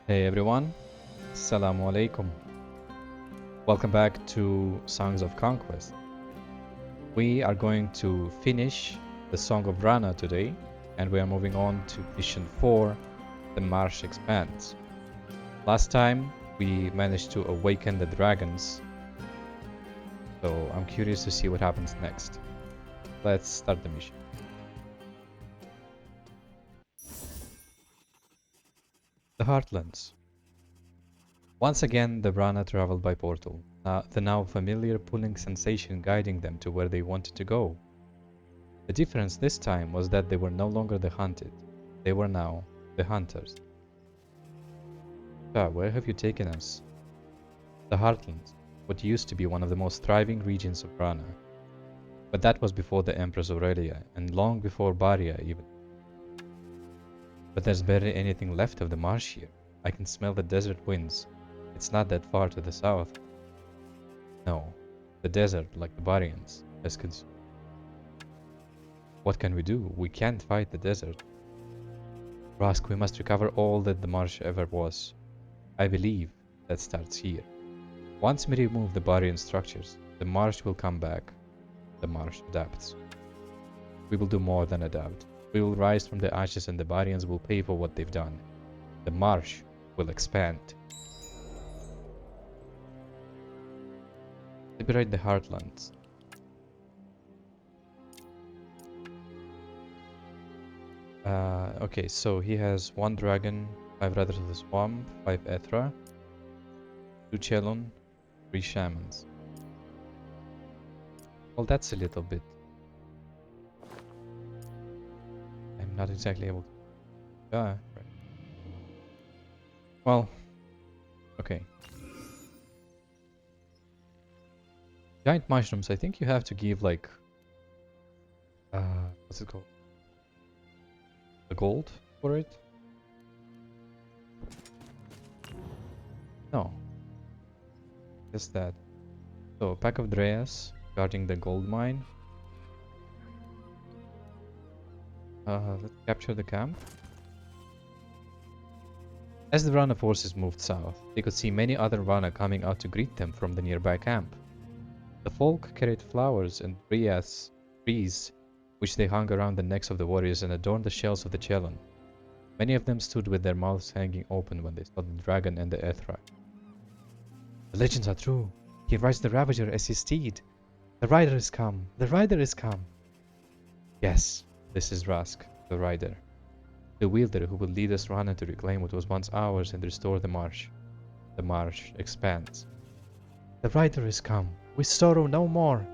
Hey everyone, Assalamu alaikum. Welcome back to Songs of Conquest. We are going to finish the Song of Rana today, and we are moving on to Mission 4, the Marsh Expands. Last time, we managed to awaken the dragons, so I'm curious to see what happens next. Let's start the mission. The Heartlands. Once again, the Rana traveled by portal, the now familiar pulling sensation guiding them to where they wanted to go. The difference this time was that they were no longer the hunted. They were now the hunters. Where have you taken us? The Heartlands, what used to be one of the most thriving regions of Rana. But that was before the Empress Aurelia, and long before Baria even. But there's barely anything left of the marsh here. I can smell the desert winds. It's not that far to the south. No, the desert, like the Barians, has consumed. What can we do? We can't fight the desert. Rask, we must recover all that the marsh ever was. I believe that starts here. Once we remove the Barian structures, the marsh will come back. The marsh adapts. We will do more than adapt. We will rise from the ashes and the Barians will pay for what they've done. The marsh will expand. Liberate the Heartlands. Okay, so he has 1 dragon, 5 Riders of the Swamp, 5 Ethra, 2 Chelon, 3 Shamans. Well, that's a little bit. I'm not exactly able to... right. Well, okay. Giant mushrooms, I think you have to give like... what's it called? The gold for it? No. Just that. So, a pack of Dreas guarding the gold mine. Let's capture the camp. As the Rana forces moved south, they could see many other Rana coming out to greet them from the nearby camp. The folk carried flowers and trees, which they hung around the necks of the warriors and adorned the shells of the Chelon. Many of them stood with their mouths hanging open when they saw the dragon and the Ethra. The legends are true. He rides the Ravager as his steed. The rider is come. The rider is come. Yes, this is Rask, the rider. The wielder who will lead us Rana to reclaim what was once ours and restore the marsh. The marsh expands. The rider is come. We sorrow no more.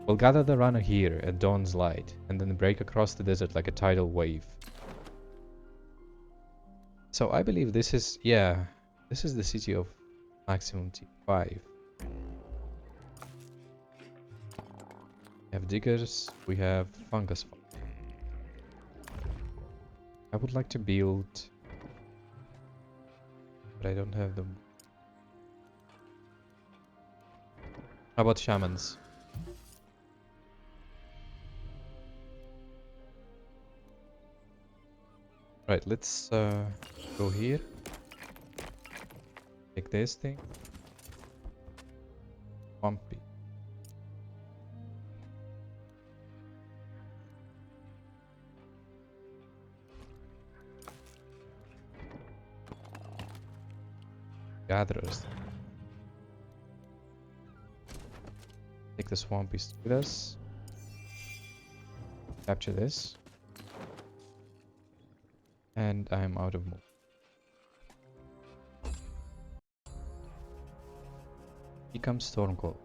We'll gather the Rana here at dawn's light, and then break across the desert like a tidal wave. So I believe this is, yeah, this is the city of maximum T5. We have diggers, we have fungus farm. I would like to build, but I don't have them. How about shamans? Right, let's go here. Take this thing. Bumpy. Gatherers. Take the swampies with us. Capture this. And I'm out of move. Here comes Stormclaw.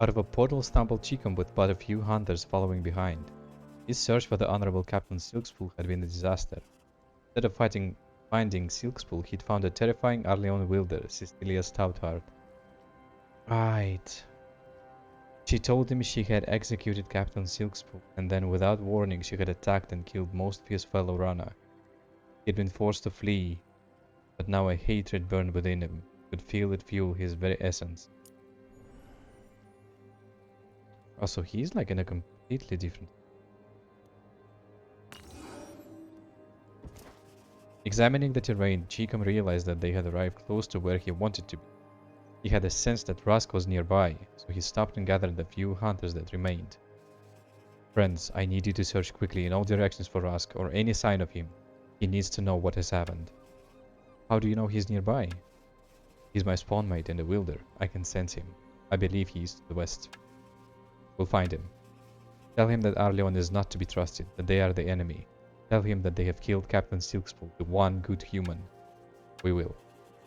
Out of a portal stumbled Chicum with but a few hunters following behind. His search for the honorable Captain Silkspool had been a disaster. Instead of finding Silkspool, he'd found a terrifying Arleon wielder, Cecilia Stoutheart. Right. She told him she had executed Captain Silkspool, and then without warning she had attacked and killed most of his fellow Rana. He had been forced to flee, but now a hatred burned within him. He could feel it fuel his very essence. Also, he's like in a completely different... Examining the terrain, Cheekham realized that they had arrived close to where he wanted to be. He had a sense that Rusk was nearby, so he stopped and gathered the few hunters that remained. Friends, I need you to search quickly in all directions for Rusk or any sign of him. He needs to know what has happened. How do you know he's nearby? He's my spawn mate and a wielder. I can sense him. I believe he's to the west. We'll find him. Tell him that Arleon is not to be trusted, that they are the enemy. Tell him that they have killed Captain Silkspool, the one good human. We will.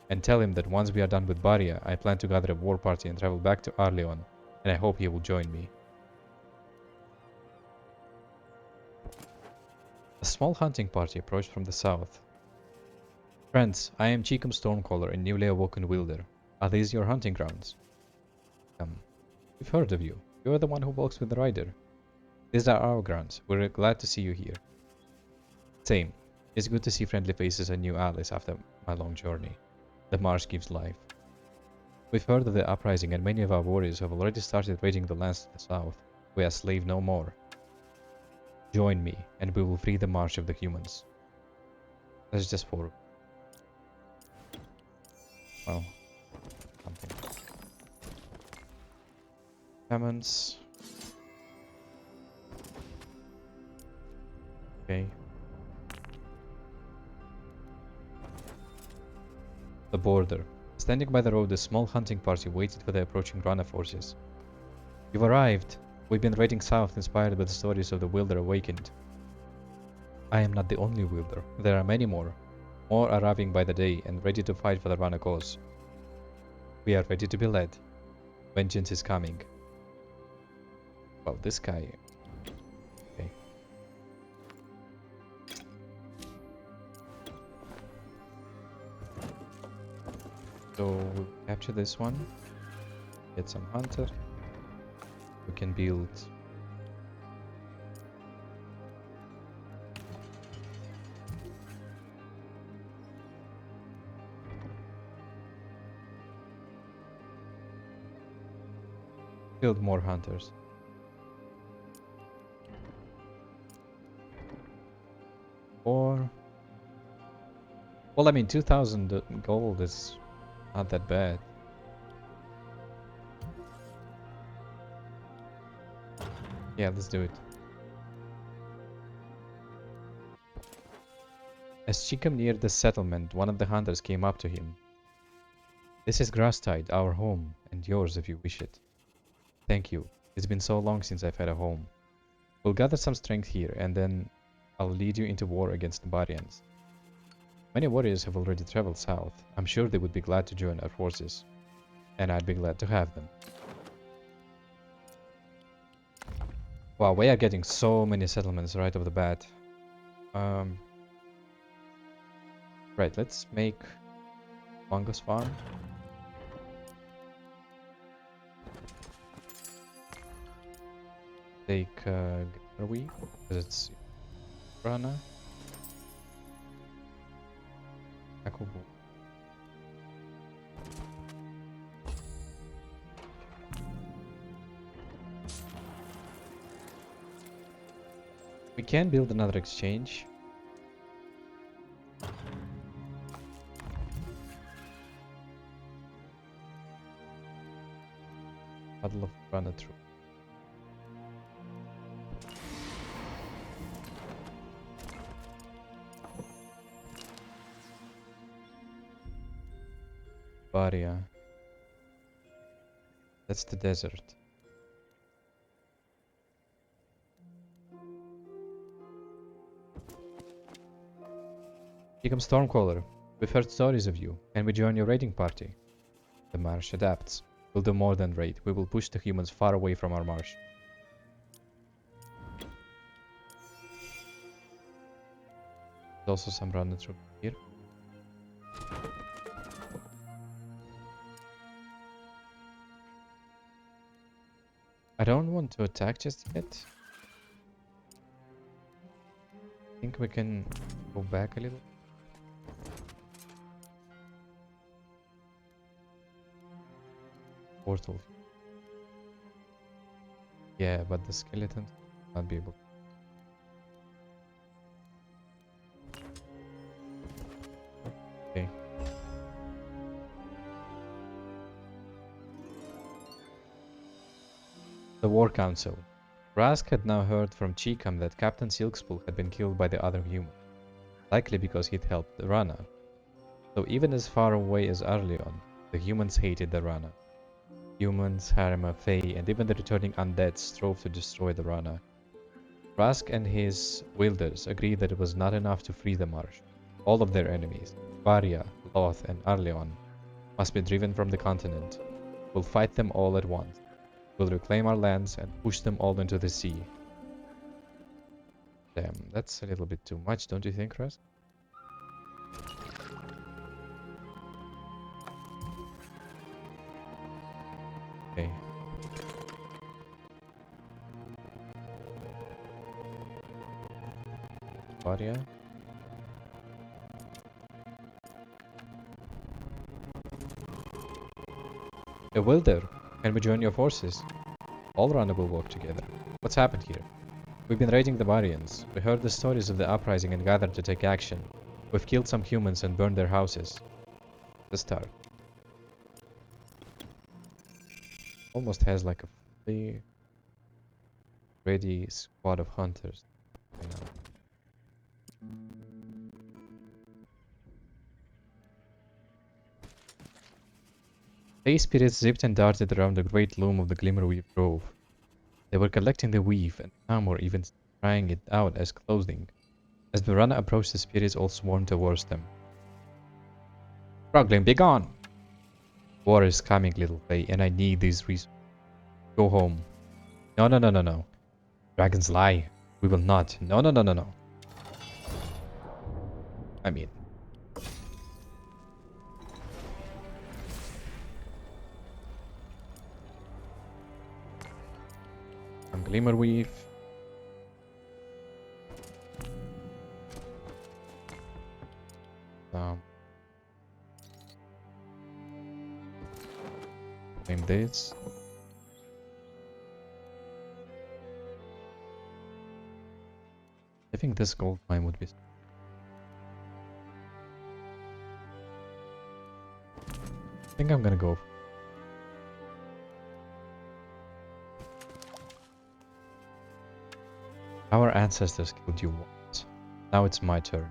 And tell him that once we are done with Baria, I plan to gather a war party and travel back to Arleon, and I hope he will join me. A small hunting party approached from the south. Friends, I am Cheekham Stormcaller, a newly awoken wielder. Are these your hunting grounds? We've heard of you. You are the one who walks with the rider. These are our grounds. We're glad to see you here. Same. It's good to see friendly faces and new allies after my long journey. The marsh gives life. We've heard of the uprising and many of our warriors have already started raiding the lands to the south. We are slave no more. Join me, and we will free the marsh of the humans. That's just for... well... something. Famines. Okay. The border. Standing by the road, a small hunting party waited for the approaching Rana forces. You've arrived! We've been raiding south, inspired by the stories of the Wielder awakened. I am not the only Wielder. There are many more. More arriving by the day and ready to fight for the Rana cause. We are ready to be led. Vengeance is coming. Well, this guy... okay. So, we'll capture this one. Get some hunter. We can build... build more hunters. Or... well, I mean, 2,000 gold is not that bad. Yeah, let's do it. As Cheekham neared the settlement, one of the hunters came up to him. This is Grasstide, our home, and yours if you wish it. Thank you. It's been so long since I've had a home. We'll gather some strength here, and then I'll lead you into war against the Barians. Many warriors have already traveled south. I'm sure they would be glad to join our forces. And I'd be glad to have them. Wow, we are getting so many settlements right off the bat. Right, let's make fungus farm. Take Garwi, because it's Rana. Akubu. We can build another exchange. Battle of Rana through. Baria. That's the desert. Here comes Stormcaller. We've heard stories of you. Can we join your raiding party? The marsh adapts. We'll do more than raid. We will push the humans far away from our marsh. There's also some random troops here. I don't want to attack just yet. I think we can go back a little. Portal. Yeah, but the skeleton not be able. The War Council. Rask had now heard from Cheekam that Captain Silkspool had been killed by the other human, likely because he'd helped the Rana. So even as far away as Arleon, the humans hated the Rana. Humans, Harima, Fae, and even the returning undead strove to destroy the Rana. Rask and his Wielders agreed that it was not enough to free the Marsh. All of their enemies, Varia, Loth, and Arleon, must be driven from the continent. We'll fight them all at once. We'll reclaim our lands and push them all into the sea. Damn, that's a little bit too much, don't you think, Rask? Okay. Varia. A Wielder, can we join your forces? All Rana will work together. What's happened here? We've been raiding the Varians. We heard the stories of the uprising and gathered to take action. We've killed some humans and burned their houses. The start. Almost has like a fully ready squad of hunters. You know. Fey spirits zipped and darted around the great loom of the Glimmerweave Grove. They were collecting the weave, and some were even trying it out as clothing. As the Rana approached, the spirits all swarmed towards them. Struggling, be gone! War is coming, little Fae, and I need these resources. Go home. No, no, no, no, no. Dragons lie. We will not. No, no, no, no, no. I mean... some Glimmerweave. Claim this. I think this gold mine would be... I think I'm gonna go. Our ancestors killed you once. Now it's my turn.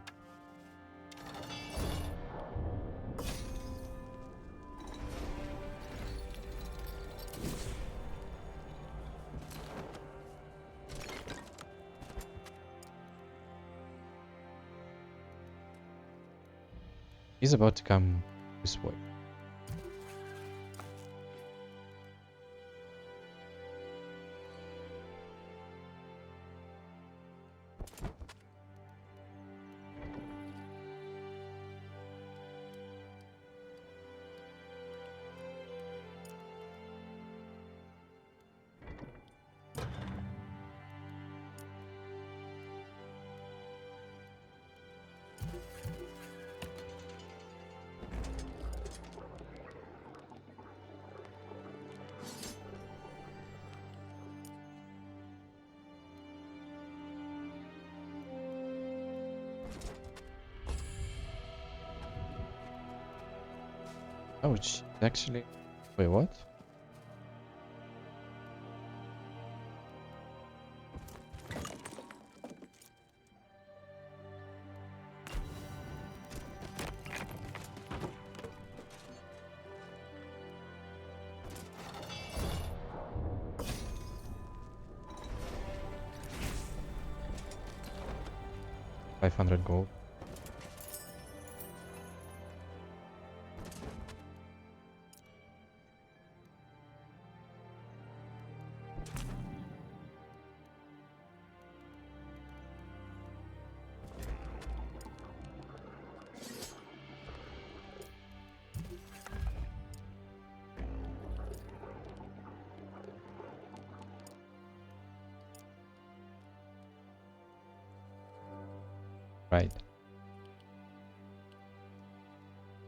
He's about to come this way. Ouch, actually... Wait, what? $500 gold. Right.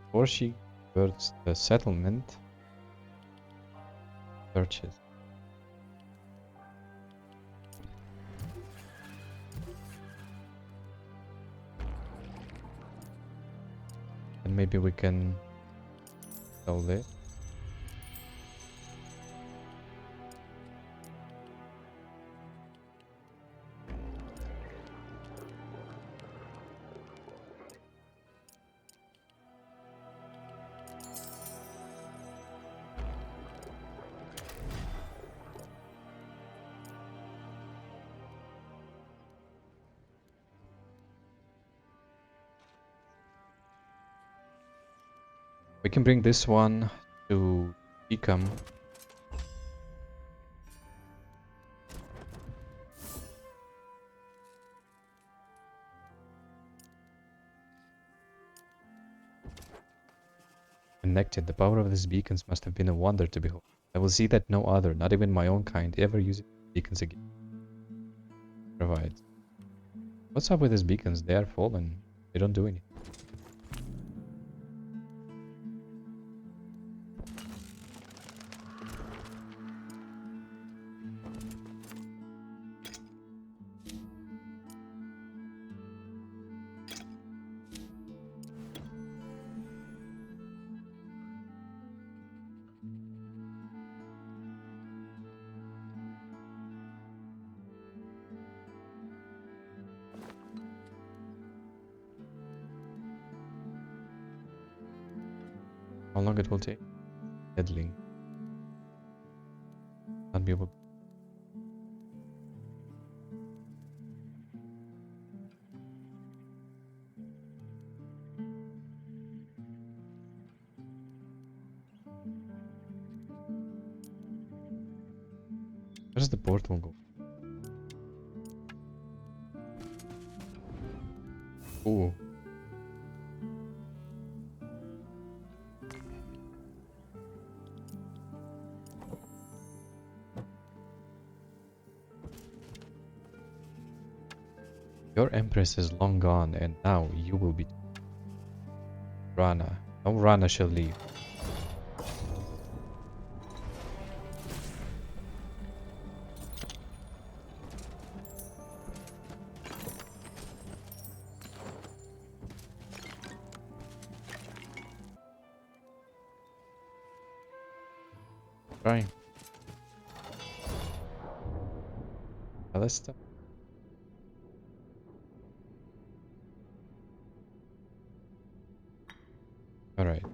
Before she converts the settlement, searches. And maybe we can sell this. We can bring this one to Ecom. Connected. The power of these beacons must have been a wonder to behold. I will see that no other, not even my own kind, ever uses beacons again. Provides. What's up with these beacons? They are fallen. They don't do anything. How long it will take? Deadly. Not be able. Where's the portal go? Ooh. Your empress is long gone, and now you will be Rana. No Rana shall leave. Trying. Alista. Alright.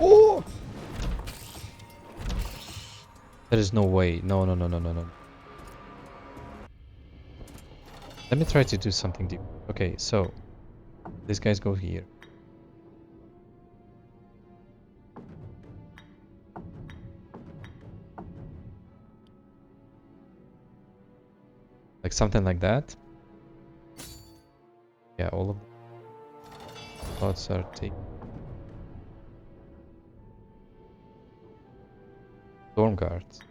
Oh! There is no way. No, no, no, no, no, no. Let me try to do something deep. Okay, so these guys go here. Like something like that. Yeah, all of the thoughts are taken. Storm guards.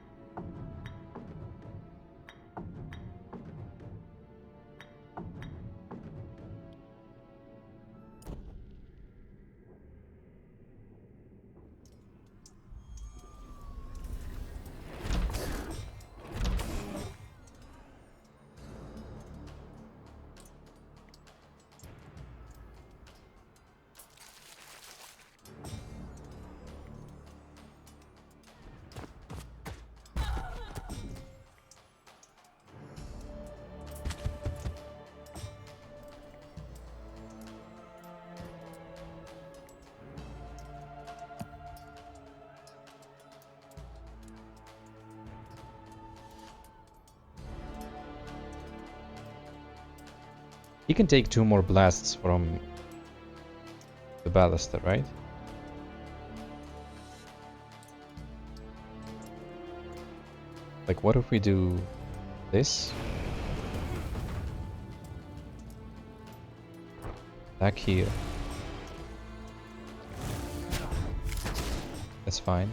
He can take 2 more blasts from the ballista, right? Like, what if we do this? Back here. That's fine.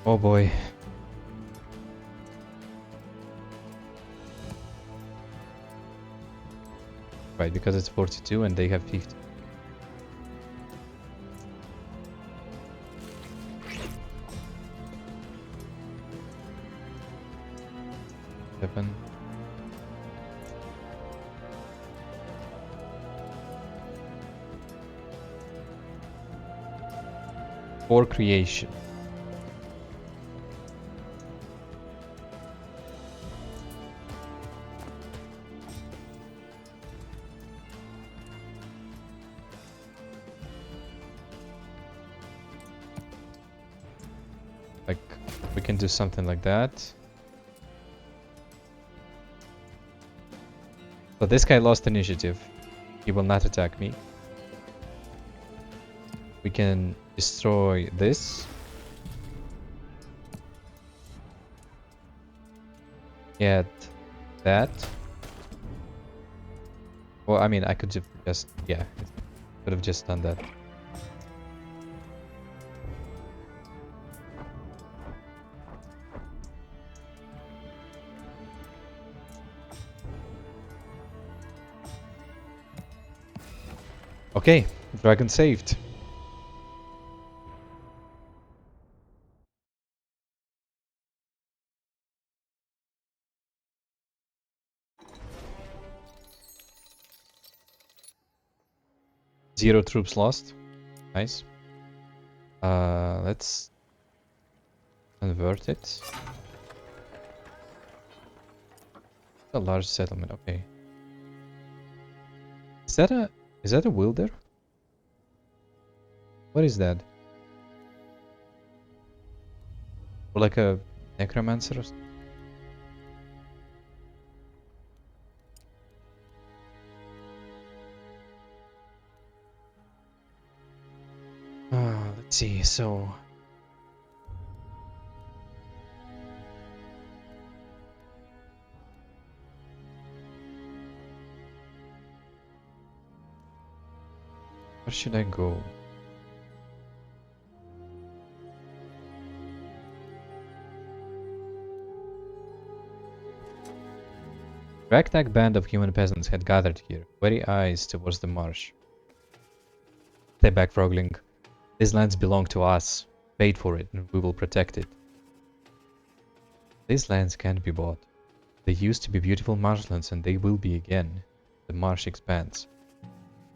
Oh boy. Right, because it's 42 and they have 50. Seven. For creation. Like, we can do something like that. So this guy lost initiative. He will not attack me. We can destroy this. Get that. Well, I mean, I could just, yeah, could have just done that. Okay, dragon saved. Zero troops lost. Nice. Let's convert it. A large settlement, okay. Is that a wielder? What is that? Or like a necromancer or something? Let's see, so where should I go? Ragtag band of human peasants had gathered here, wary eyes towards the marsh. Stay back, Frogling. These lands belong to us. Paid for it, and we will protect it. These lands can't be bought. They used to be beautiful marshlands, and they will be again. The marsh expands.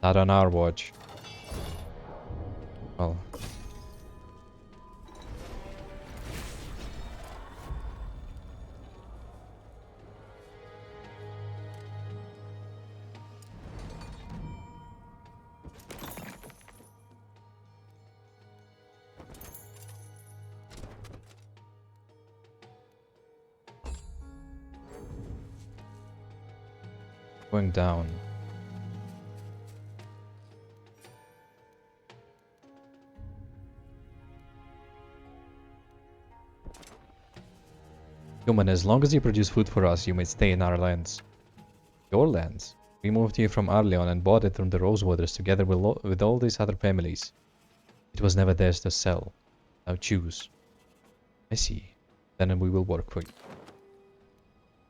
Not on our watch. Well. Going down. Human, as long as you produce food for us, you may stay in our lands. Your lands? We moved here from Arleon and bought it from the Rosewaters together with all these other families. It was never theirs to sell. Now choose. I see. Then we will work for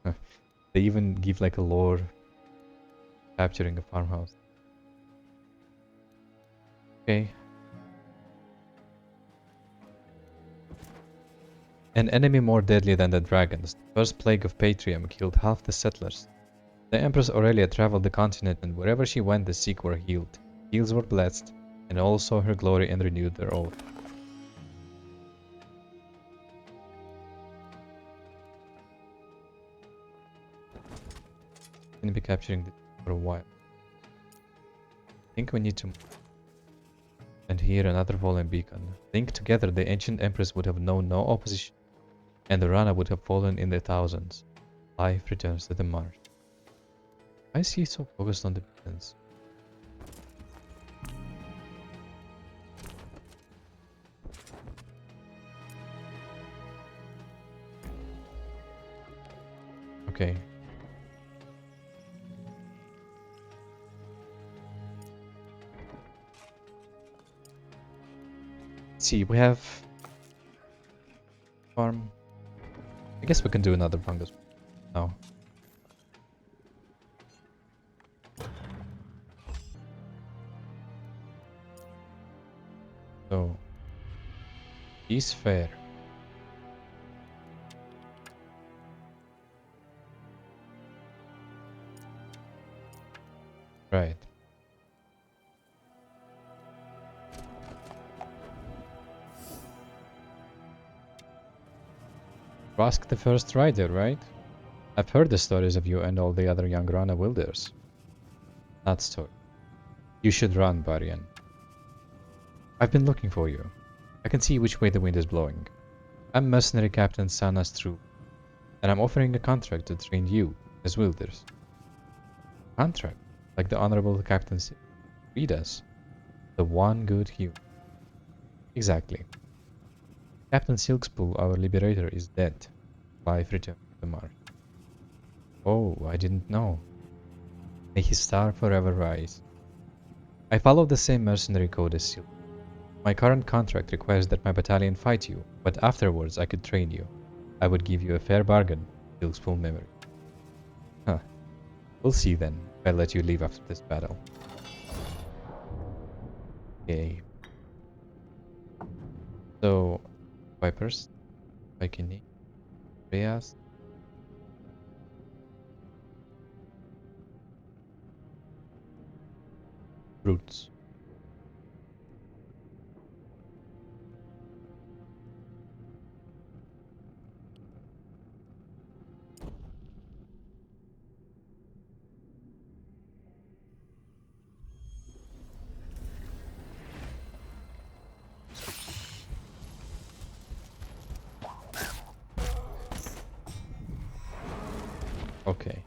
you. They even give like a lore capturing a farmhouse. Okay. An enemy more deadly than the dragons. The first plague of Patrium killed half the settlers. The Empress Aurelia traveled the continent, and wherever she went the sick were healed. Heals were blessed, and all saw her glory and renewed their oath. Gonna be capturing this for a while. I think we need to... And here another fallen beacon. Linked together, the ancient empress would have known no opposition, and the Rana would have fallen in the thousands. Life returns to the marsh. Why is he so focused on the beacons? Okay. See, we have farm. I guess we can do another fungus now. So, he's fair. Right. Rask the First Rider, right? I've heard the stories of you and all the other young Rana Wielders. That story. You should run, Barian. I've been looking for you. I can see which way the wind is blowing. I'm mercenary Captain Sana's troop, and I'm offering a contract to train you as Wielders. Contract? Like the Honorable Captain read us. The one good hue. Exactly. Captain Silkspool, our liberator, is dead. Life returned to the marsh. Oh, I didn't know. May his star forever rise. I follow the same mercenary code as Silk. My current contract requires that my battalion fight you, but afterwards I could train you. I would give you a fair bargain, Silk's full memory. Huh. We'll see then, if I let you leave after this battle. Okay. So, Vipers, Vikini, Reyes. Brutes. Okay.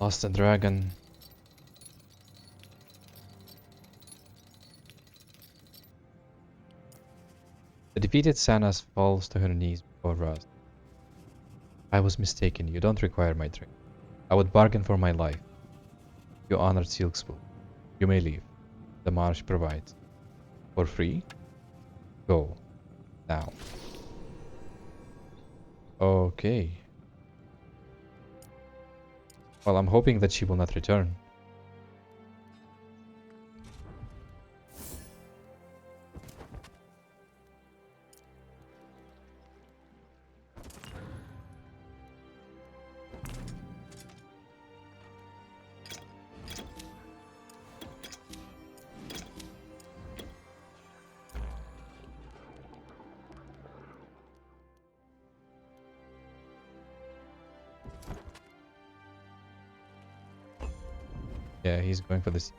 Lost a dragon. The defeated Sanas falls to her knees before Raz. I was mistaken. You don't require my drink. I would bargain for my life. You honored Silk Spool. You may leave. The marsh provides. For free? Go. Now. Okay. Well, I'm hoping that she will not return. Yeah, he's going for this.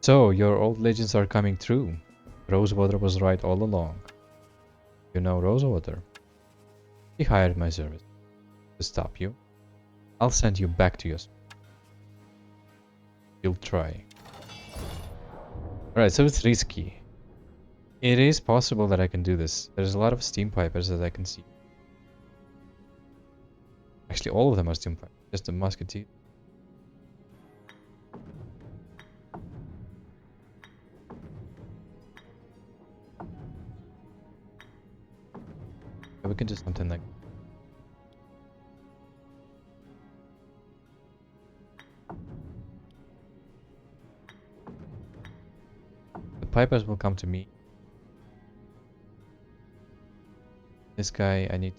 So, your old legends are coming true. Rosewater was right all along. You know Rosewater. He hired my service to stop you. I'll send you back to your school. You'll try. Alright, so it's risky. It is possible that I can do this. There's a lot of steam pipers that I can see. Actually, all of them are steam pipers. Just a musketeer. We can do something like the pipers will come to me. This guy, I need.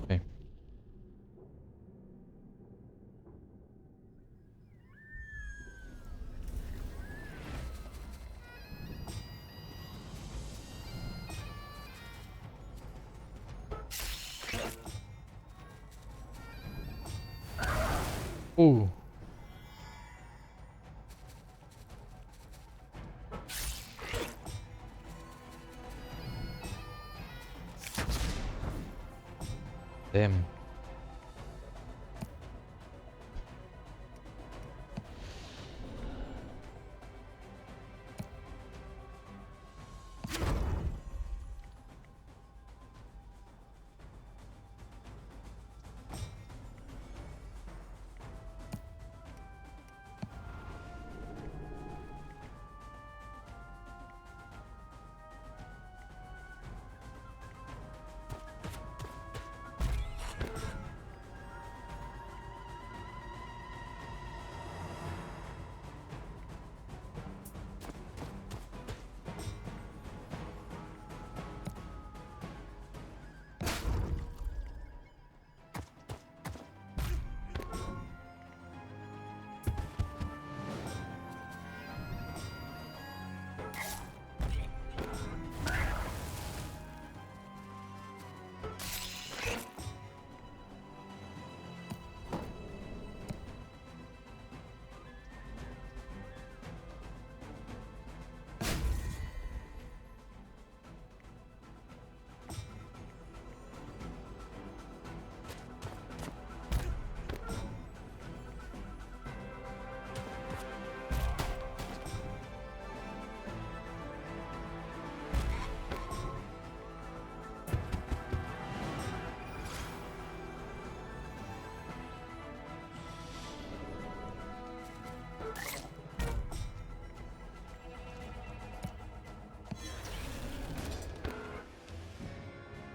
Okay. Ooh. Damn.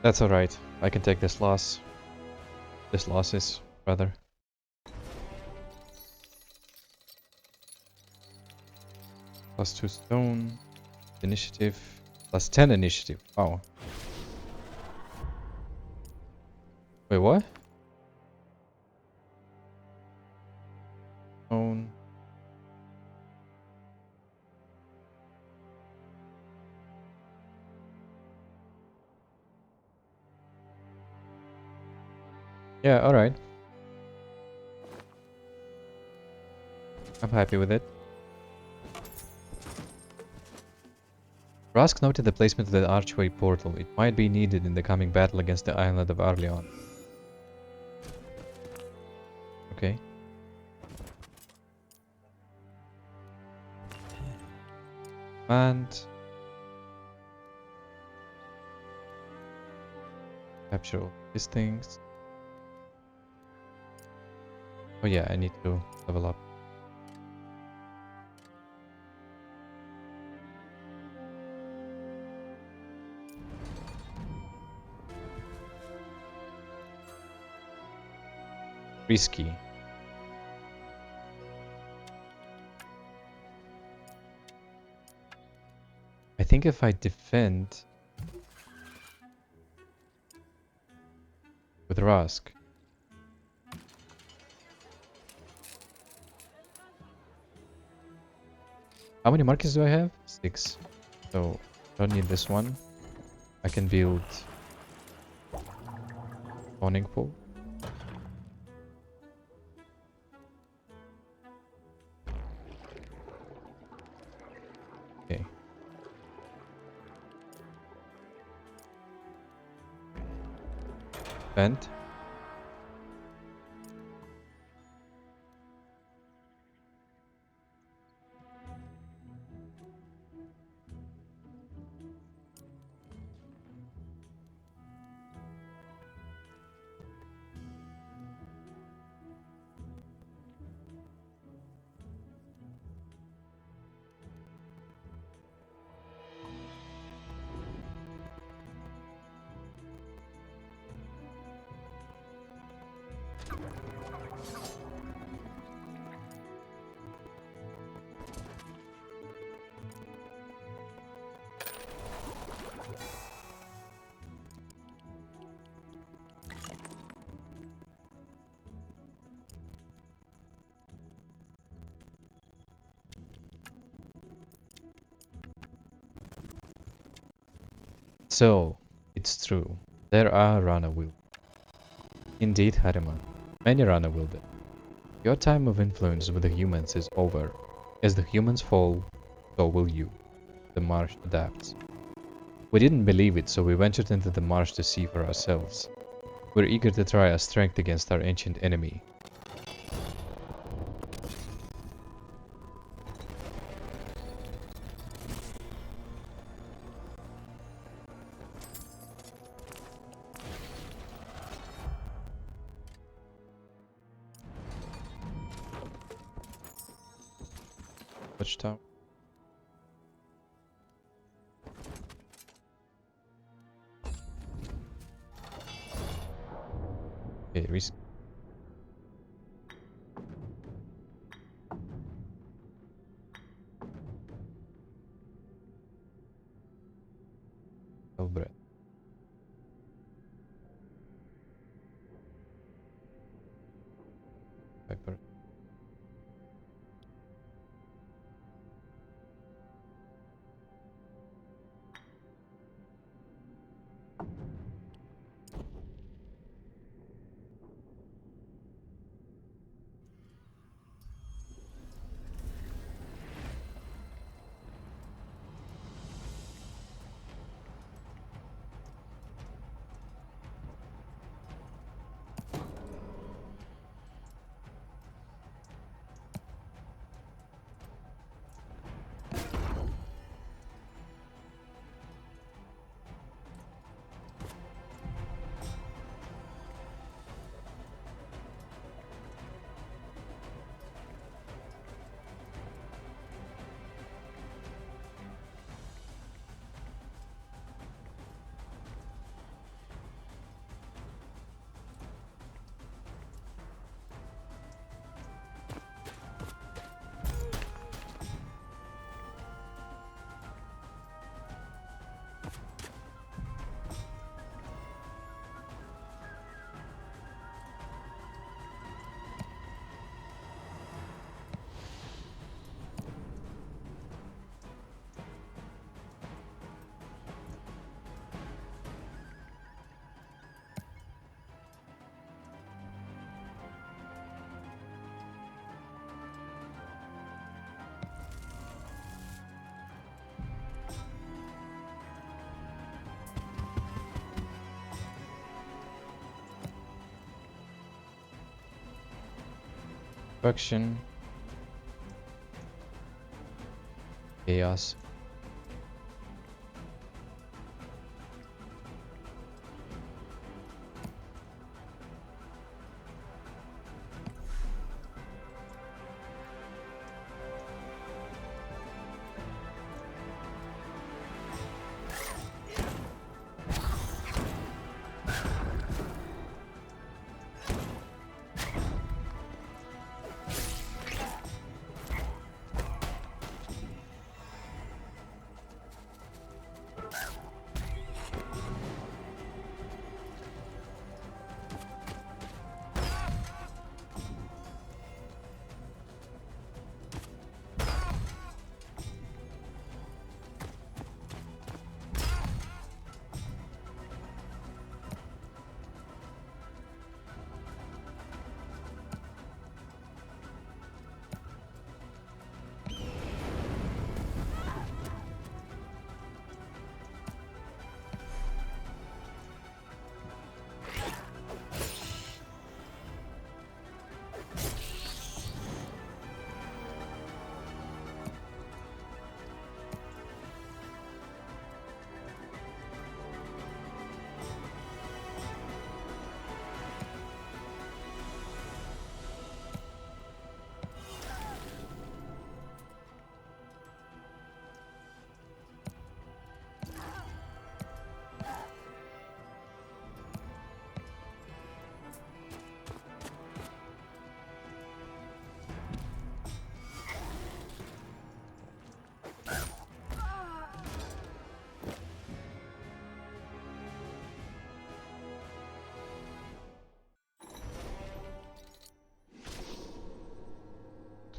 That's alright. I can take this loss. This losses, rather. +2 stone. Initiative. +10 initiative. Wow. Wait, what? Stone. Yeah, alright. I'm happy with it. Rask noted the placement of the archway portal. It might be needed in the coming battle against the island of Arleon. Okay. And capture all these things. Oh yeah, I need to level up. Risky. I think if I defend with Rask, how many markets do I have? 6. So I don't need this one. I can build spawning pool. Okay. Vent. So, it's true. There are Rana Wielders. Indeed, Harima. Many Rana Wielders. Your time of influence with the humans is over. As the humans fall, so will you. The marsh adapts. We didn't believe it, so we ventured into the marsh to see for ourselves. We're eager to try our strength against our ancient enemy. Touchdown. Okay, risk. Bread. Pepper. Destruction. Chaos.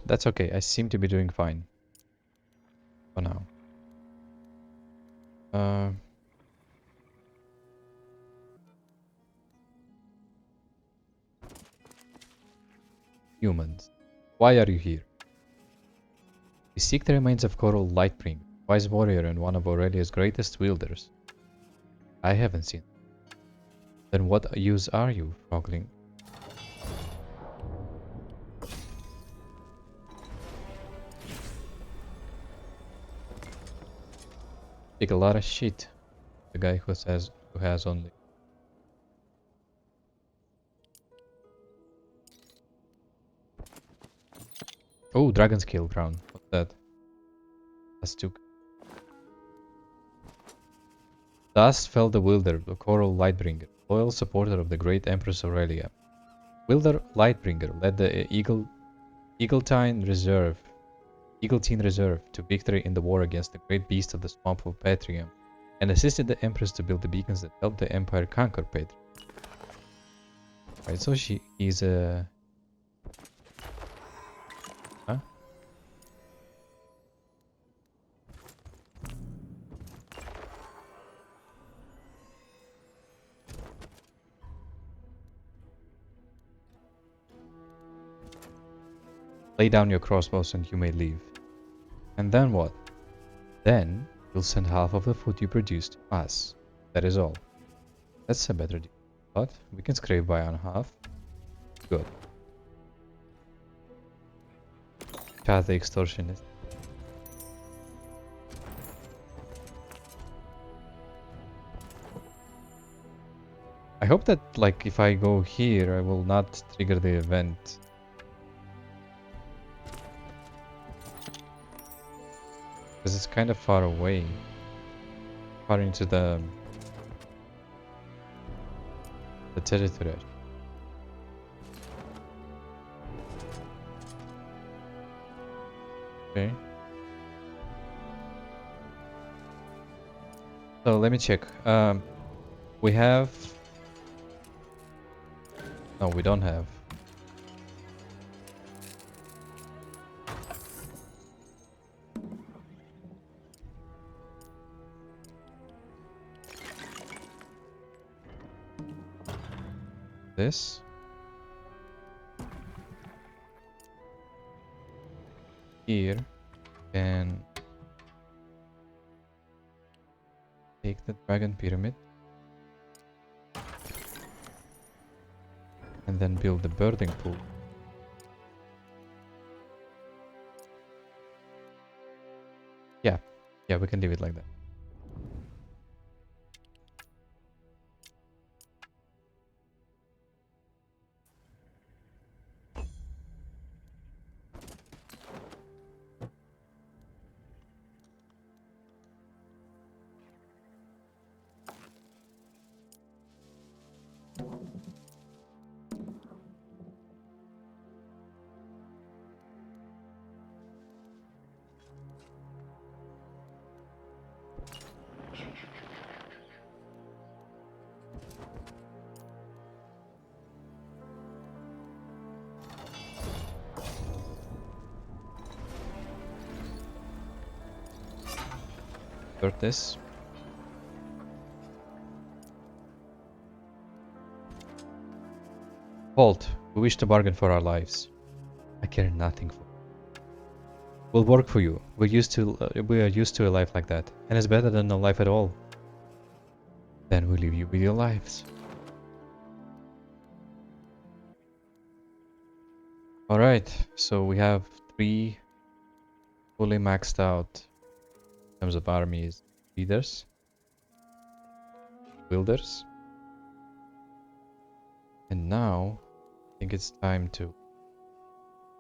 That's okay. I seem to be doing fine. For now. Humans. Why are you here? We seek the remains of Choral Lightbringer, wise warrior and one of Aurelia's greatest wielders. I haven't seen. Then what use are you, Frogling? Take a lot of shit. The guy who has only. Oh, Dragon's Kill Crown. What's that? That's too. Thus fell the Wielder, the Choral Lightbringer, loyal supporter of the great Empress Aurelia. Wielder Lightbringer led the Eagletine Reserve to victory in the war against the great beast of the swamp of Patrium, and assisted the Empress to build the beacons that helped the Empire conquer Patrium. Right, so he's a... Huh? Lay down your crossbows and you may leave. And then what? Then you'll send half of the food you produce to us. That is all. That's a better deal. But we can scrape by on half. Good. Chat the extortionist. I hope that, like, if I go here, I will not trigger the event. Because it's kind of far away. Far into the territory. Okay. So let me check. We have... No, we don't have. This. Here. And take the dragon pyramid. And then build the birthing pool. Yeah. Yeah, we can leave it like that. Insert this. Halt. We wish to bargain for our lives. I care nothing for. We'll work for you. We are used to a life like that, and it's better than no life at all. Then we leave you with your lives. All right. So we have 3 fully maxed out in terms of armies, leaders, wielders, and now I think it's time to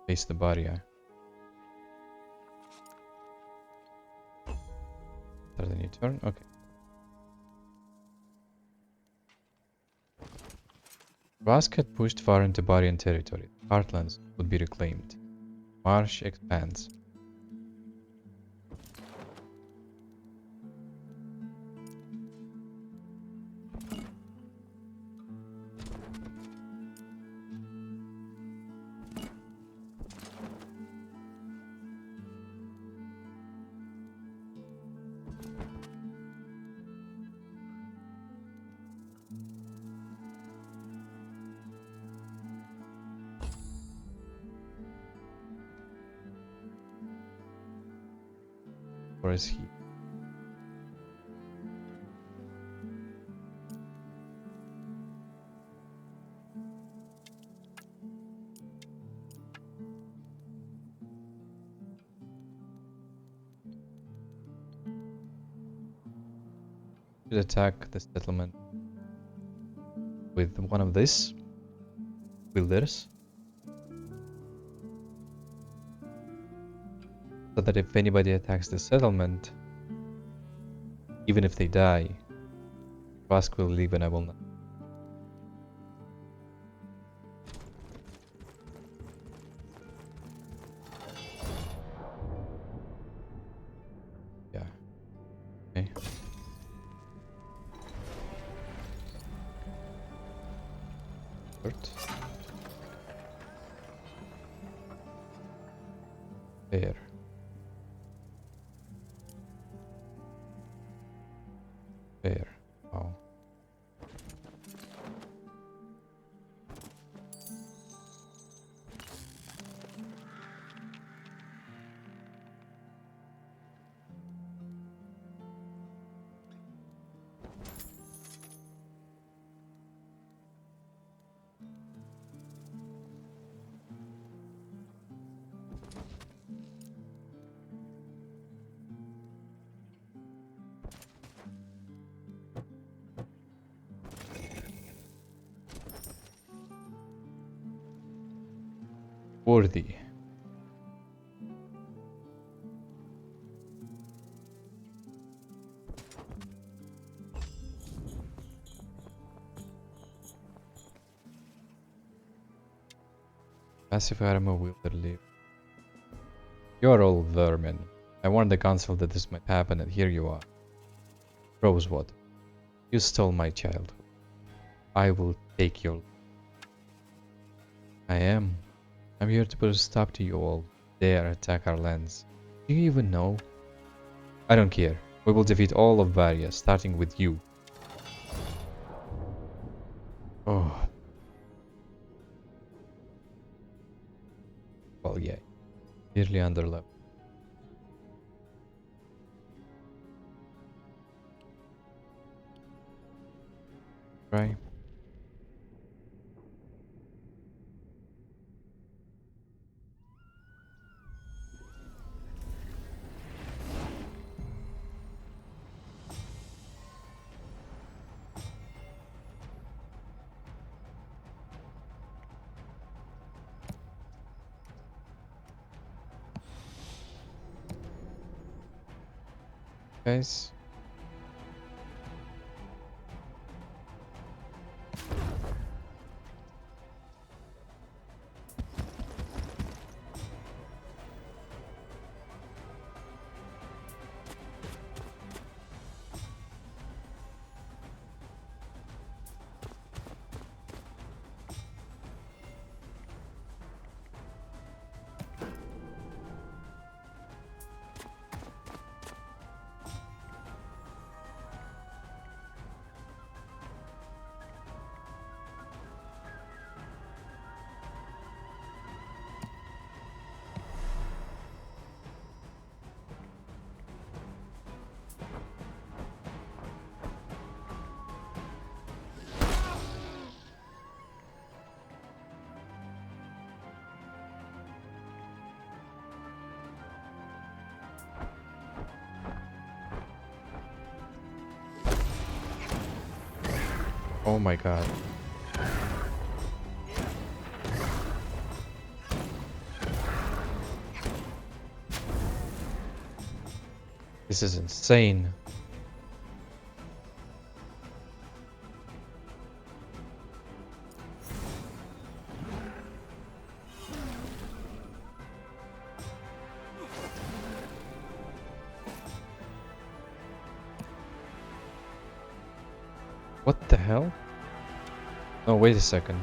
face the barrier. Start a new turn. Okay. Rask had pushed far into Barian territory. Heartlands would be reclaimed. Marsh expands. Where is he? Should attack the settlement with one of these wielders, so that if anybody attacks the settlement, even if they die, Rask will leave and I will not. Yeah. Okay. Hurt. There. There. Wow. Worthy. Passive armor wielder live. You're all vermin. I warned the council that this might happen and here you are. Rosewater. You stole my childhood. I will take your... I am. I'm here to put a stop to you all. Dare attack our lands. Do you even know? I don't care. We will defeat all of Varia, starting with you. Oh. Well, yeah. Nearly under level. Right? Guys. Oh my god. This is insane. What the hell? Oh, wait a second.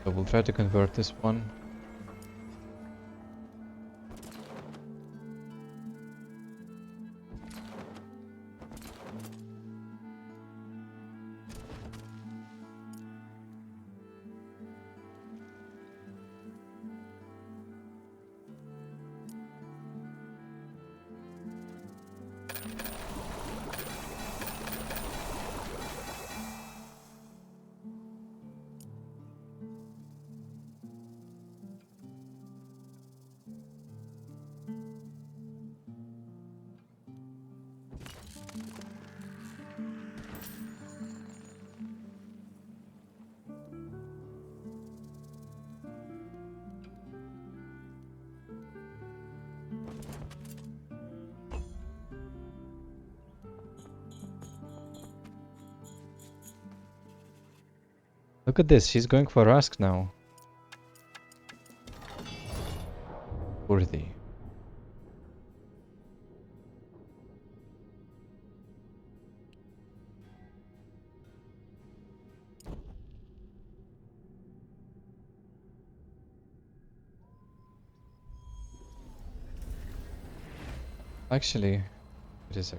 So we'll try to convert this one. Look at this, she's going for Rask now. Worthy. Actually, it is a...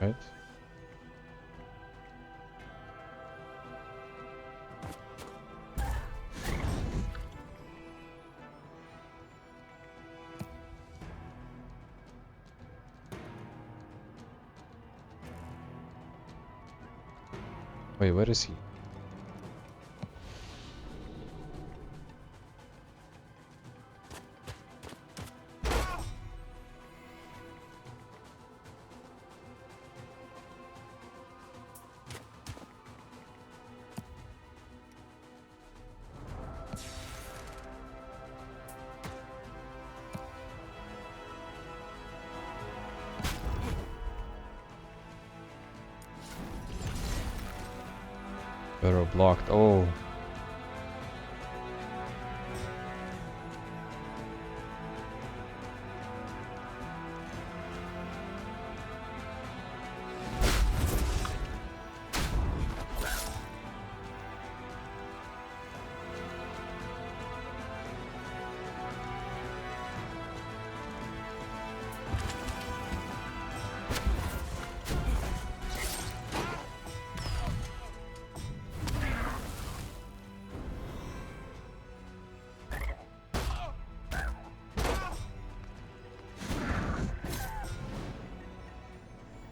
right? Wait, where is he? Barrow blocked. Oh.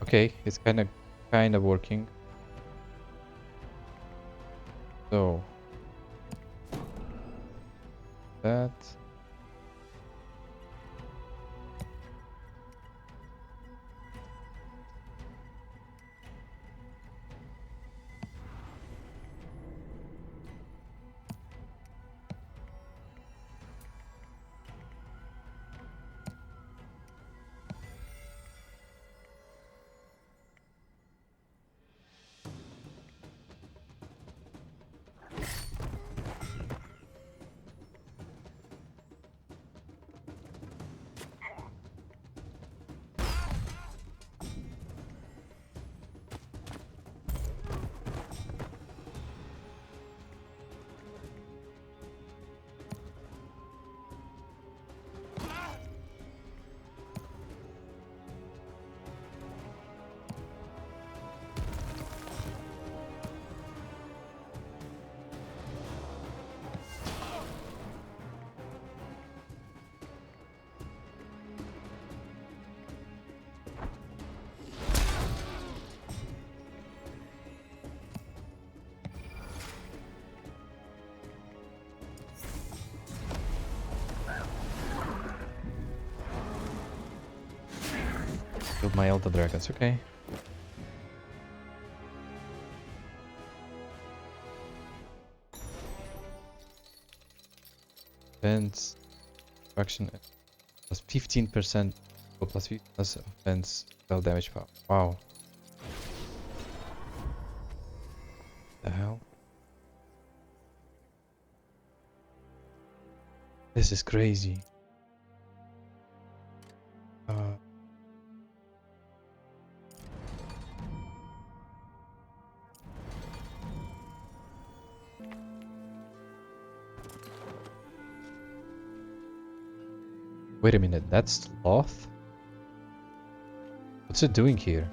Okay, it's kind of working. So that. Killed my Elder Dragons, okay. Defense, action plus 15%, or plus 50 plus offense, spell damage power. Wow. The hell? This is crazy. Wait a minute, that's Sloth? What's it doing here?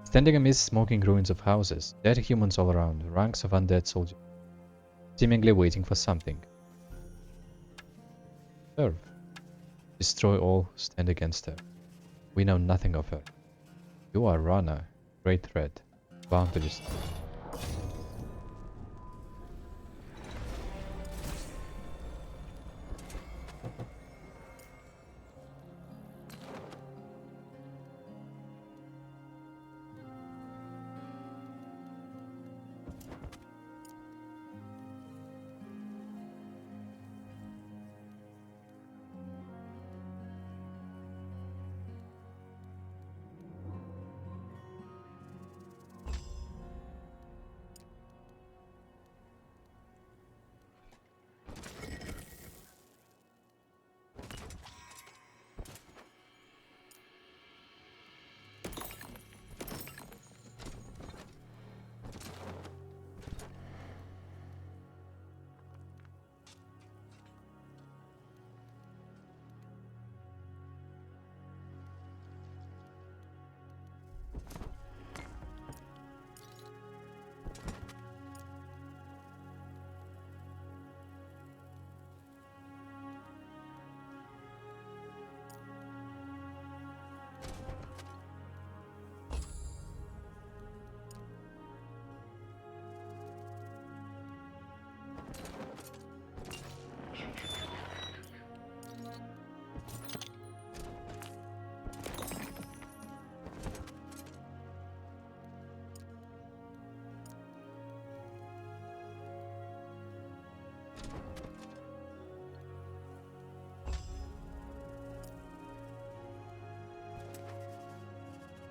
Standing amidst smoking ruins of houses, dead humans all around, ranks of undead soldiers, seemingly waiting for something. Serve. Destroy all who stand against her. We know nothing of her. You are Rana, great threat, bound to destroy.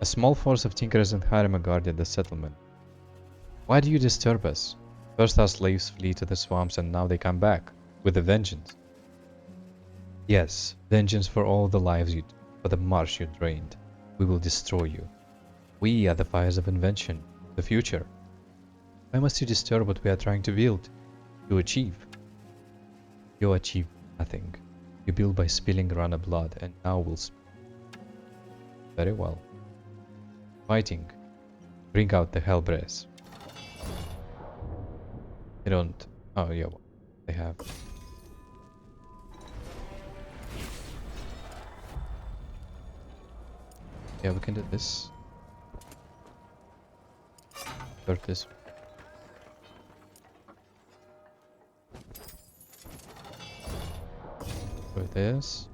A small force of tinkerers and highwaymen guarded the settlement. Why do you disturb us? First our slaves flee to the swamps and now they come back, with a vengeance. Yes, vengeance for all the lives you took, for the marsh you drained. We will destroy you. We are the fires of invention, the future. Why must you disturb what we are trying to build, to achieve? You achieve nothing. You build by spilling Rana blood, and now we'll spill. Very well. Fighting. Bring out the Hellbreath. They don't... Oh, yeah, well, they have. Yeah, we can do this. Start this. Do this.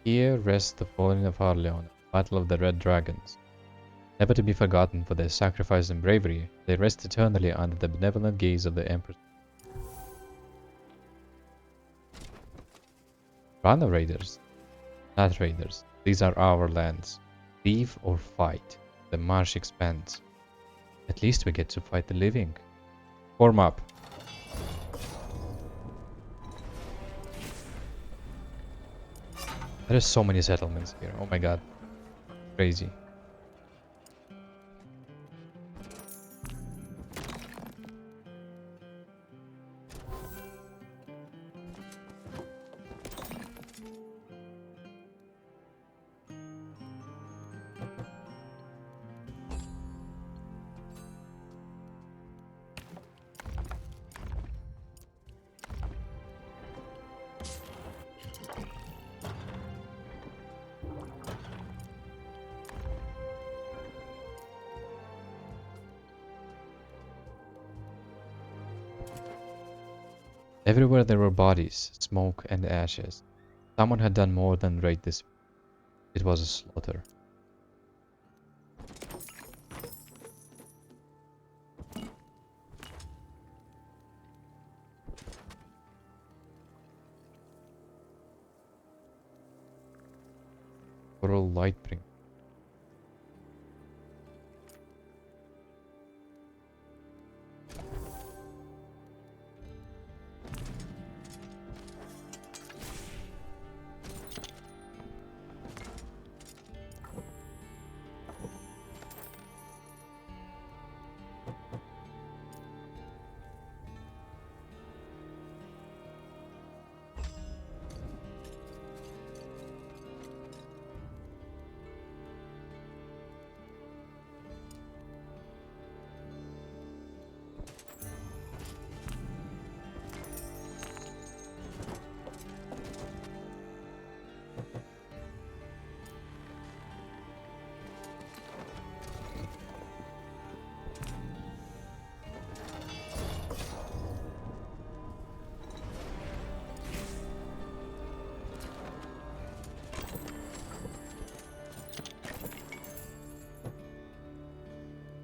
Here rests the fallen of Aurelia, Battle of the Red Dragons. Never to be forgotten for their sacrifice and bravery, they rest eternally under the benevolent gaze of the Empress. Rana raiders? Not raiders. These are our lands. Leave or fight. The marsh expands. At least we get to fight the living. Form up. There are so many settlements here. Oh my god. Crazy. Everywhere there were bodies, smoke and ashes. Someone had done more than raid this. It was a slaughter. Choral Lightbringer.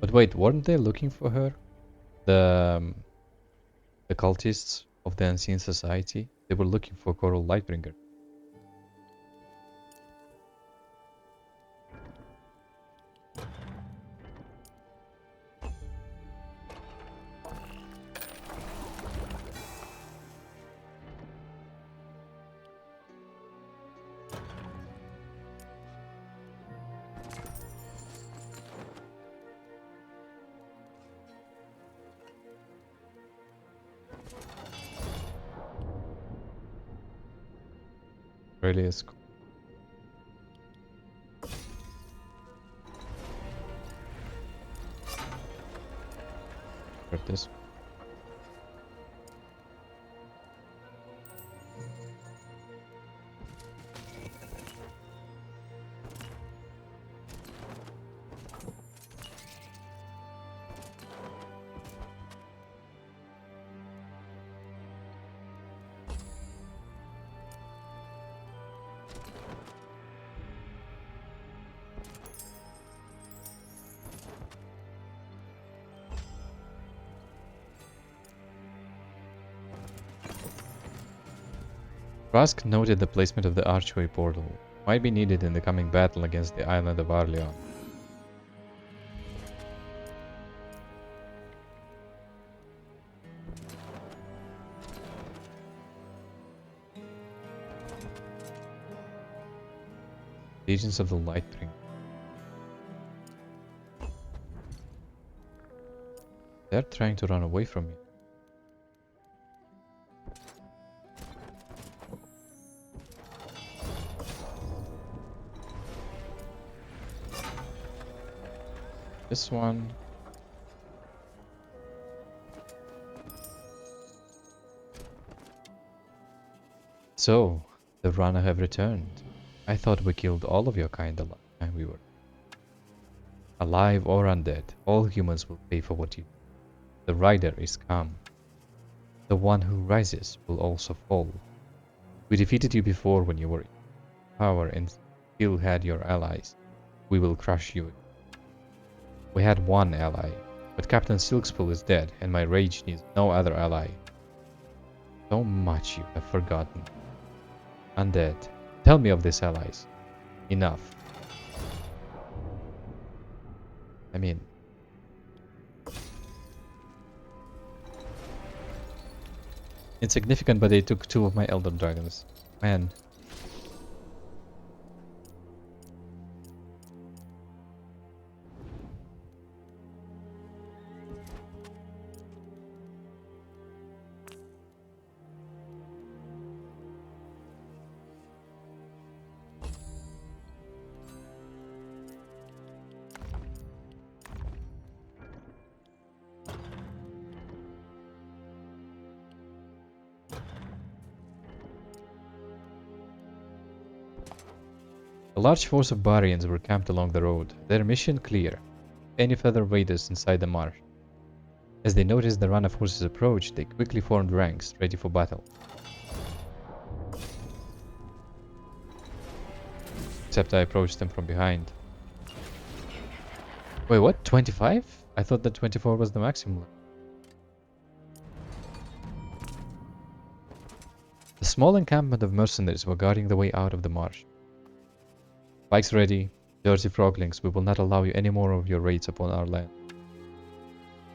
But wait, weren't they looking for her? The the cultists of the Unseen Society? They were looking for Choral Lightbringer. Aurelia's got this. Rask noted the placement of the archway portal. Might be needed in the coming battle against the island of Aurelia. Legions of the Lightbringer. They're trying to run away from me. This one. So, the Rana have returned. I thought we killed all of your kind alive, and we were alive or undead. All humans will pay for what you do. The rider is come. The one who rises will also fall. We defeated you before when you were in power and still had your allies. We will crush you. We had one ally, but Captain Silkspool is dead, and my rage needs no other ally. So much you have forgotten. Undead, tell me of these allies. Enough. I mean... insignificant, but they took 2 of my Elder Dragons. Man. A large force of Barians were camped along the road, their mission clear. Any further raiders inside the marsh. As they noticed the Rana forces approach, they quickly formed ranks, ready for battle. Except I approached them from behind. Wait, what? 25? I thought that 24 was the maximum. The small encampment of mercenaries were guarding the way out of the marsh. Pikes ready, dirty froglings, we will not allow you any more of your raids upon our land.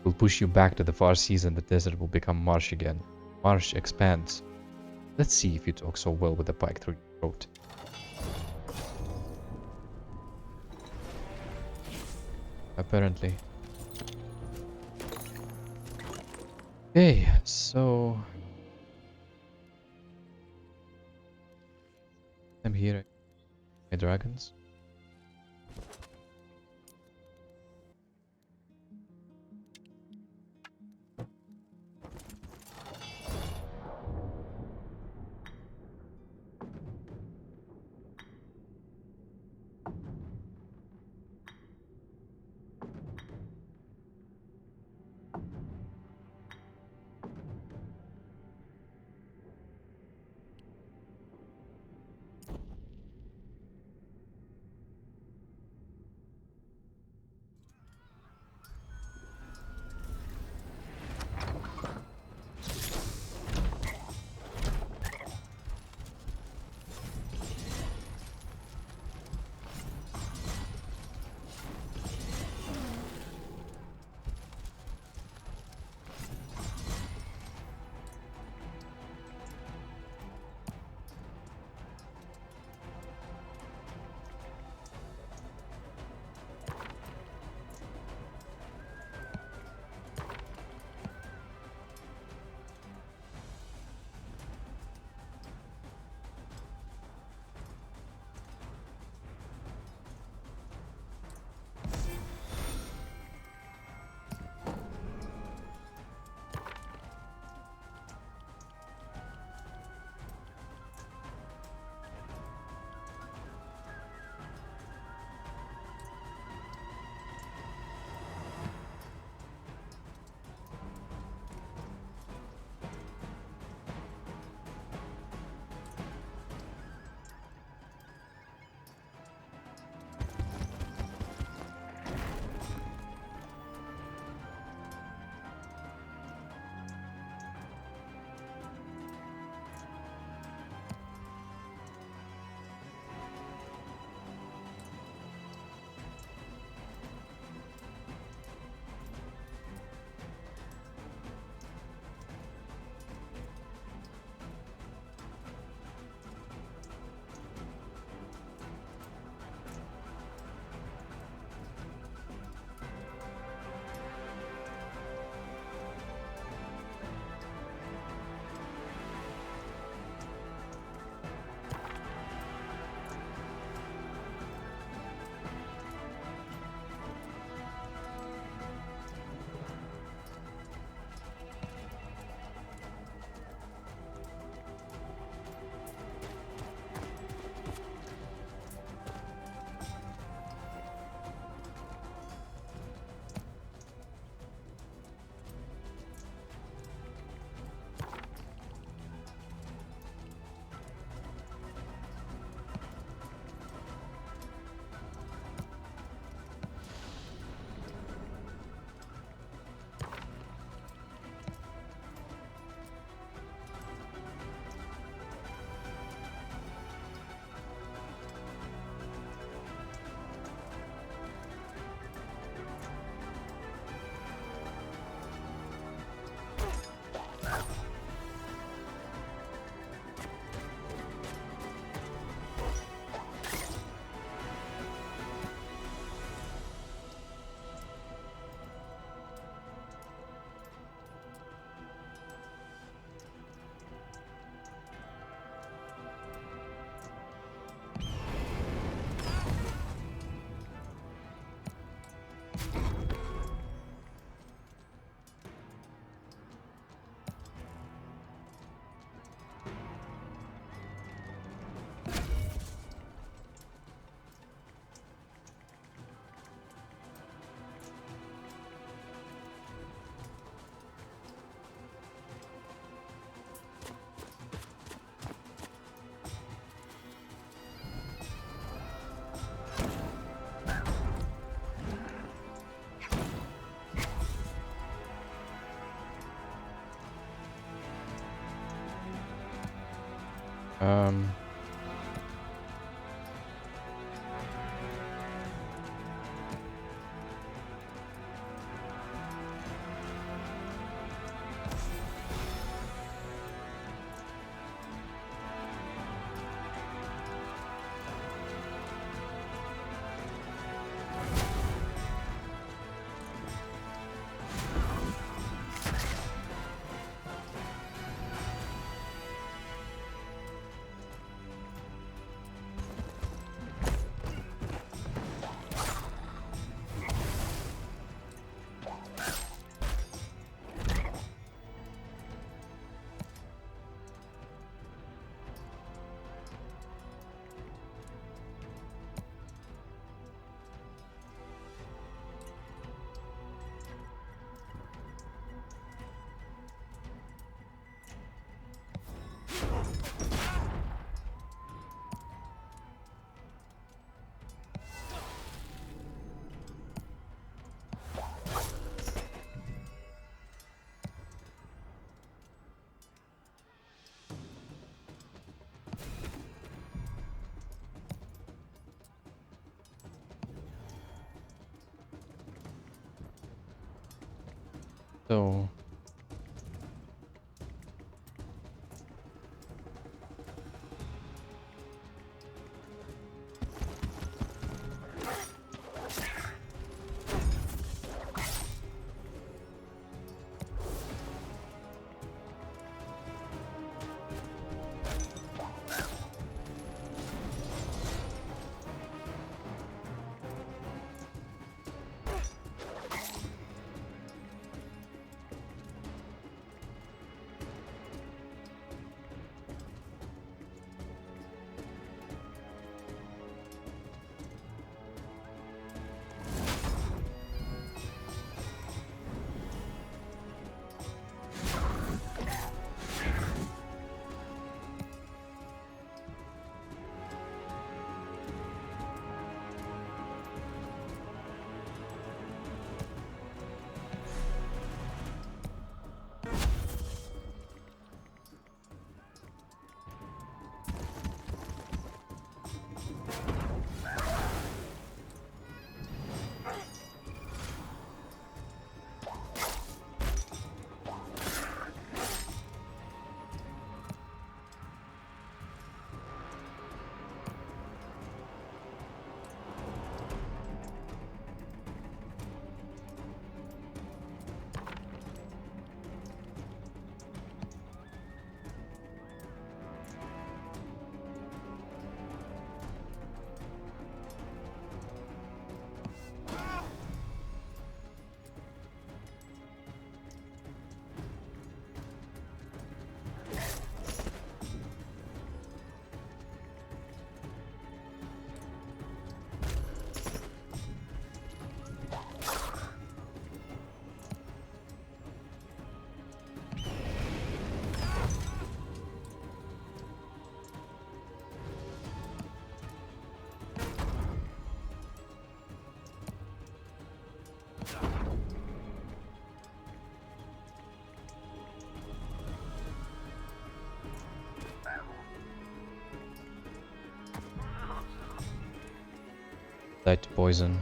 We'll push you back to the far seas and the desert will become marsh again. Marsh expands. Let's see if you talk so well with a pike through your throat. Apparently. Okay, so... I'm here. My dragons. Um, so died to poison.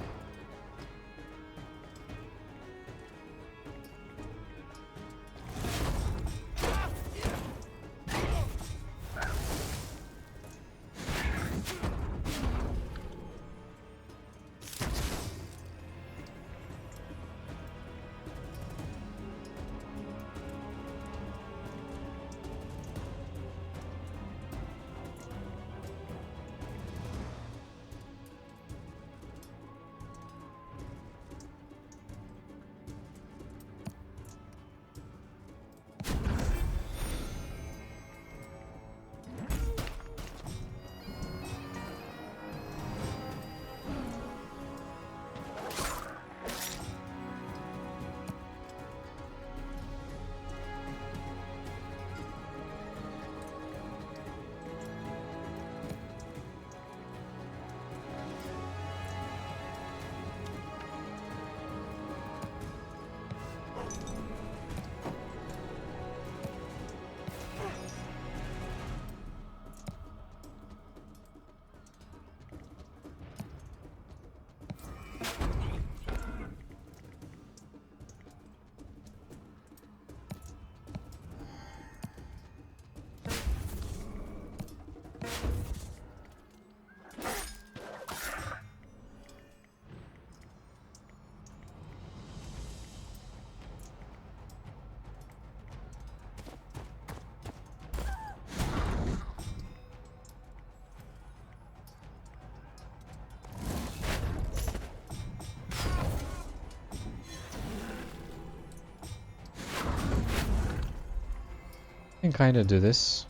can kind of do this.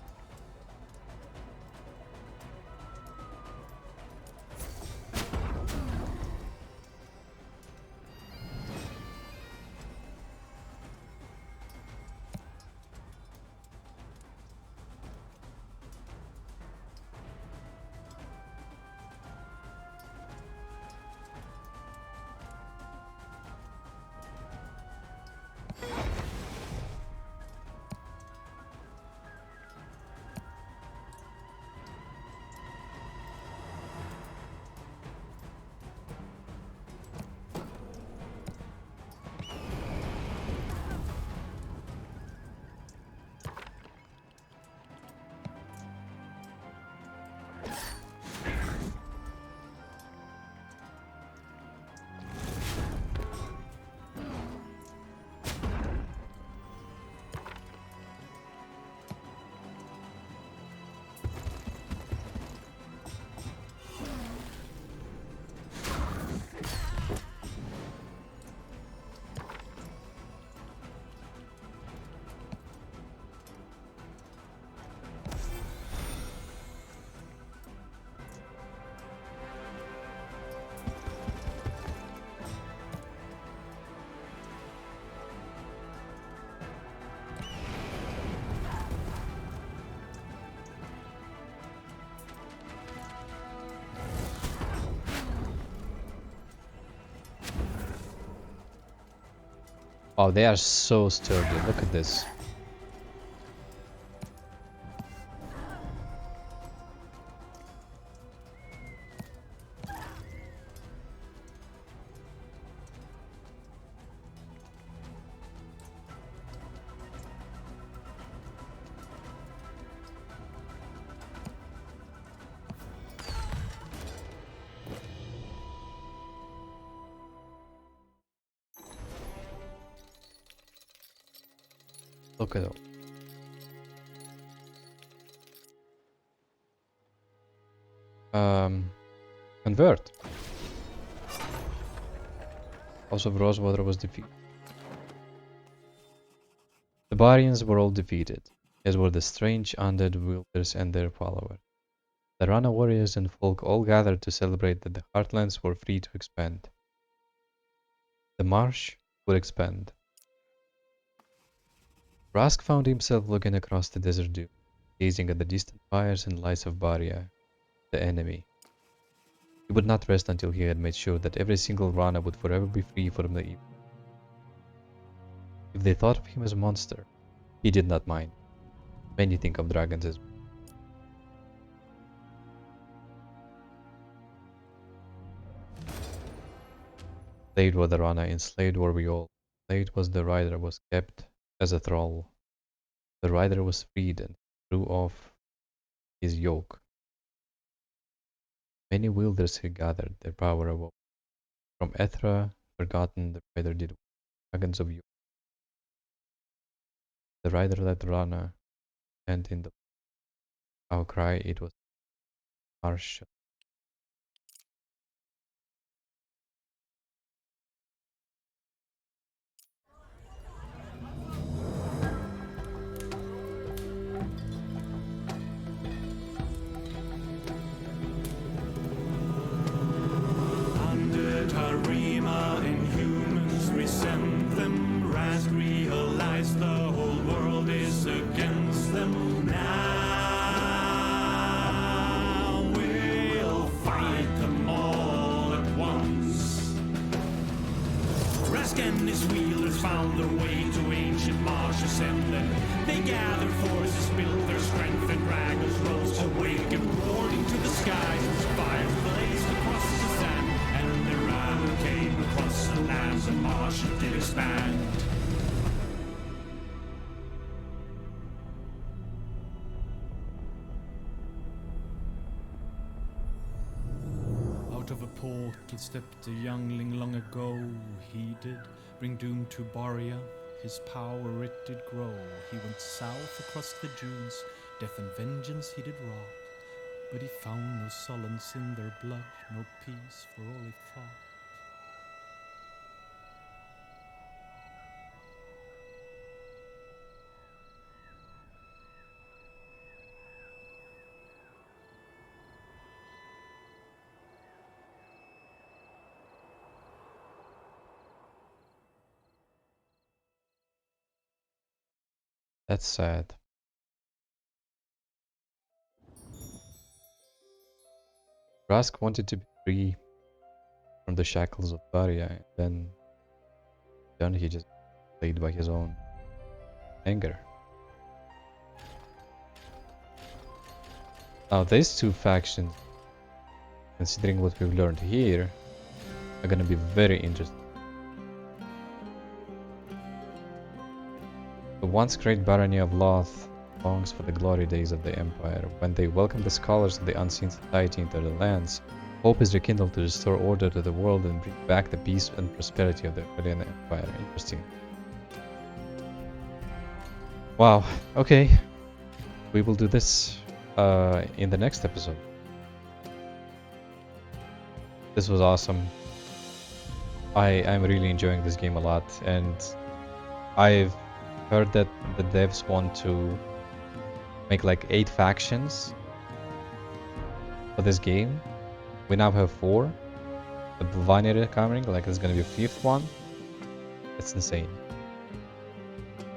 Oh, they are so sturdy. Look at this. Look at them. Convert. House of Rosewater was defeated. The Barians were all defeated, as were the strange undead wielders and their followers. The Rana warriors and folk all gathered to celebrate that the Heartlands were free to expand. The marsh would expand. Rask found himself looking across the desert dune, gazing at the distant fires and lights of Baria, the enemy. He would not rest until he had made sure that every single Rana would forever be free from the evil. If they thought of him as a monster, he did not mind. Many think of dragons as enslaved were the Rana, enslaved were we all. Enslaved was the rider, was kept as a thrall. The rider was freed and threw off his yoke. Many wielders had gathered, their power awoke. From Ethra, forgotten, the rider did dragons of yoke. The rider led Rana, and in the outcry it was harsh. Under Tarima, inhumans resent them. Raz realize the whole world is against them. Now we'll fight them all at once. Rask and his wielders found their way to ancient marsh ascendant. They gathered forces, built their strength, and dragons rose awake and roaring to the skies as fire blazed across the sand. And the Rana came across the lands and marsh did expand. Out of a pork he stepped a youngling long ago. He did bring doom to Baria. His power it did grow. He went south across the dunes. Death and vengeance he did wrought. But he found no solace in their blood, no peace for all he fought. That's sad. Rask wanted to be free from the shackles of Varia, and then he just played by his own anger. Now these two factions, considering what we've learned here, are gonna be very interesting. The once great barony of Loth longs for the glory days of the Empire. When they welcome the scholars of the Unseen Society into their lands, hope is rekindled to restore order to the world and bring back the peace and prosperity of the Aurelian Empire. Interesting. Wow, okay. We will do this in the next episode. This was awesome. I'm really enjoying this game a lot, and I've heard that the devs want to make like 8 factions for this game. We now have 4. The Vanir coming, like there's gonna be a 5th one. It's insane.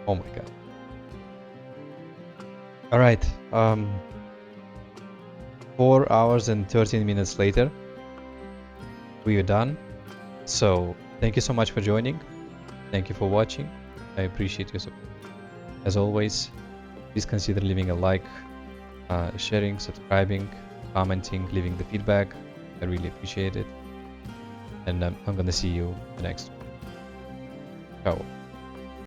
Oh my god. Alright, 4 hours and 13 minutes later, we are done. So, thank you so much for joining. Thank you for watching. I appreciate your support. As always, please consider leaving a like, sharing, subscribing, commenting, leaving the feedback. I really appreciate it. And I'm gonna see you in the next one. Ciao.